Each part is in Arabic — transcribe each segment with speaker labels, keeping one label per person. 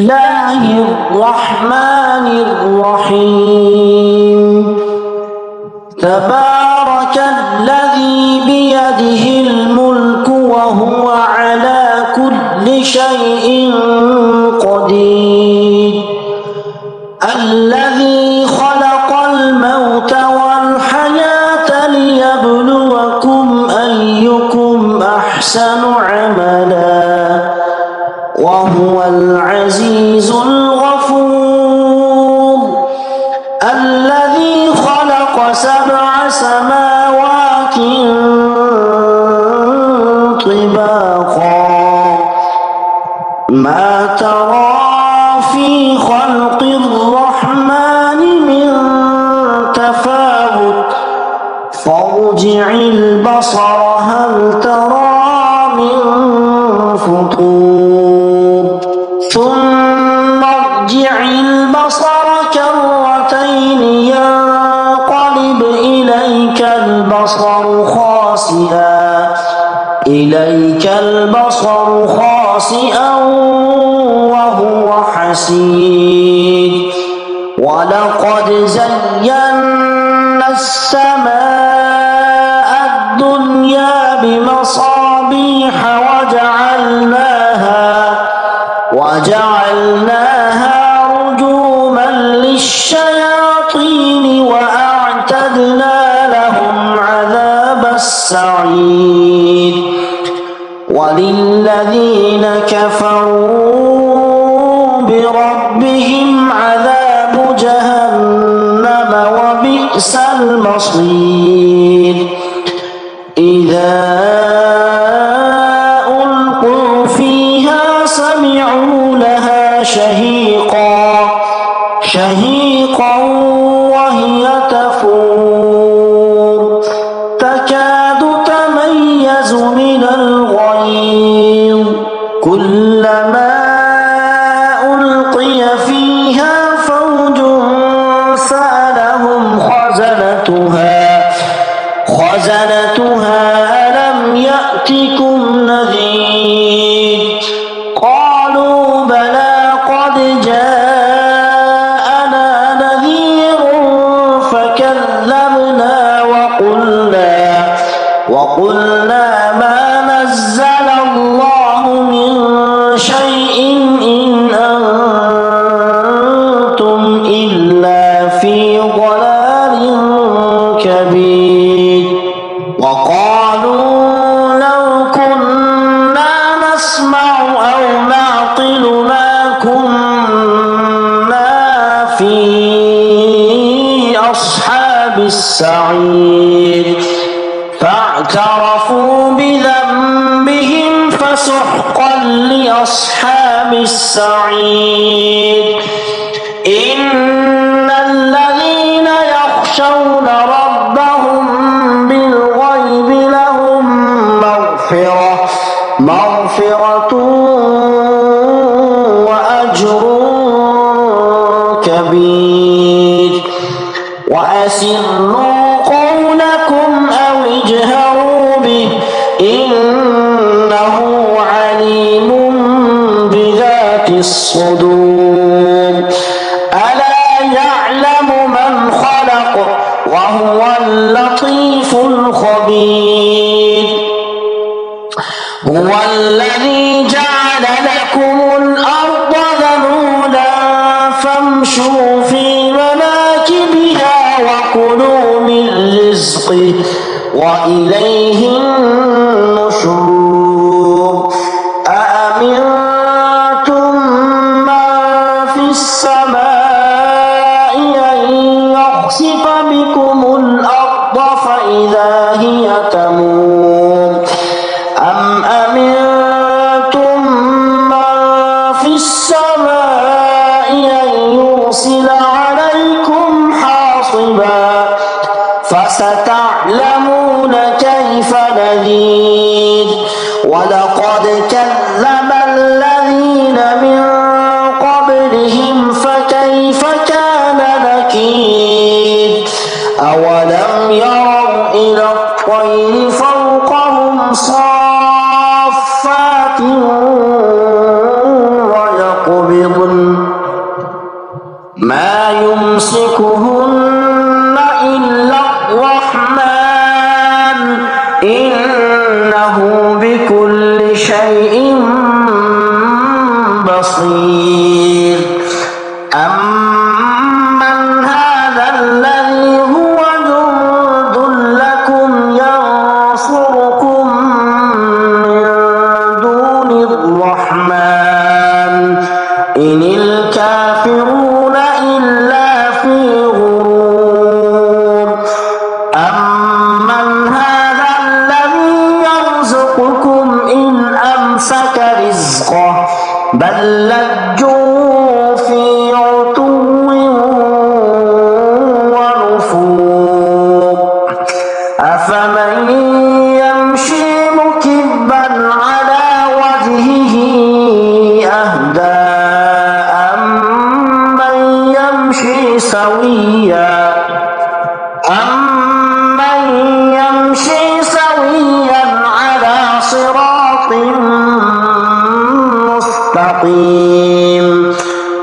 Speaker 1: الله الرحمن الرحيم. تبارك الذي بيده الملك وهو على كل شيء قدير. الذي خلق الموت والحياة ليبلوكم أيكم أحسن عملا وهو العزيز الغفور. الذي خلق 7 سماوات طباقا ما ترى في خلق الرحمن من تفاوت فارجع البصر هل ترى من فطور ثم ارجع البصر كرتين ينقلب إليك البصر خاسئا وهو حسير. ولقد زينا السماء الدنيا بمصابيح وجعلناها رجوما للشياطين وأعتدنا لهم عذاب السعير. وللذين كفروا بربهم عذاب جهنم وبئس المصير. إذا ألقوا فيها سمعوا لها شهيقا وهي تفور تكاد تميز من الغيظ كلما ألقي فيها فوج سألهم خزنتها ألم يأتكم نذير قالوا بلى قد جاءنا نذير فكذبنا وقلنا ما نزل الله من شيء إن أنتم إلا في ضلال كبير. وقالوا لو كنا نسمع أو نعقل ما كنا في أصحاب السعير فاعترفوا بذنبهم فسحقا لأصحاب السعير. إن الذين يخشون ربهم بالغيب لهم مغفرة وأجر كبير. وأسروا قولكم أو اجهروا به إنه عليم بذات الصدور. ألا يعلم من خلق وهو اللطيف الخبير. هو الذي جعل لكم الأرض ذلولا فامشوا في مناكبها وكلوا من رزقه وإليه النشور. أأمنتم من في السماء أن يخسف بكم الأرض فإذا هي تمور أم أمنتم من في السماء أن يرسل عليكم حاصبا فستعلمون كيف نذير. ولقد كذب الذين من قبلهم فكيف كان نكير. أولم يروا إلى الطير فوقهم صافات ويقبض ما يمسكهن إلا الرحمن إنه بكل شيء بصير أمن هذا الذي هو جند لكم ينصركم من دون الرحمن إن الكافرون إلا في غرور أمن هذا الذي يرزقكم إن أمسك رزقه بل لجوا في عتو ونفور أفمن يمشي مكبا على وجهه أهدى أمن يمشي سويا على صراط مستقيم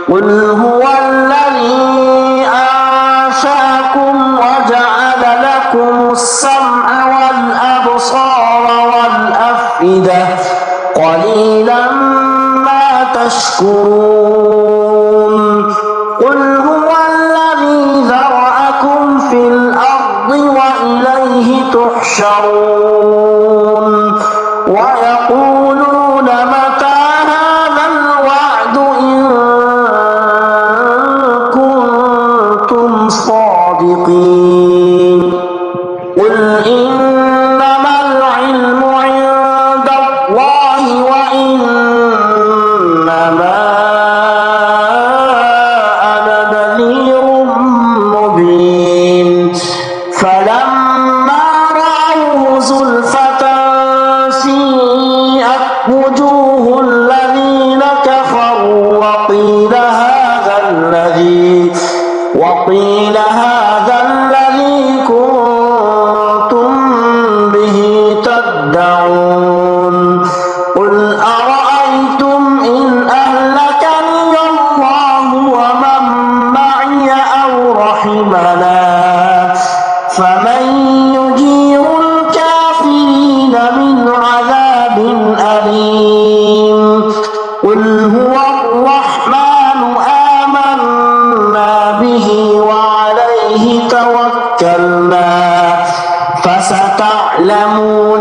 Speaker 1: قل هو الذي أنشأكم وجعل لكم السمع والأبصار والأفئدة قليلا ما تشكرون قل هو الذي ذرأكم في الأرض وإليه تحشرون ويقولون متى هذا الوعد إن كنتم صادقين قل إنما العلم عند الله وإنما أنا نذير مبين فلما رأوه زلفة سيئت وجوه الذين كفروا وقيل هذا الذي كنتم به تدعون قل أرأيتم إن أهلكني الله ومن معي أو رحمنا فمن يجير الكافرين من عذاب أليم قل هو الرحمن آمنا به وعليه توكلنا فستعلمون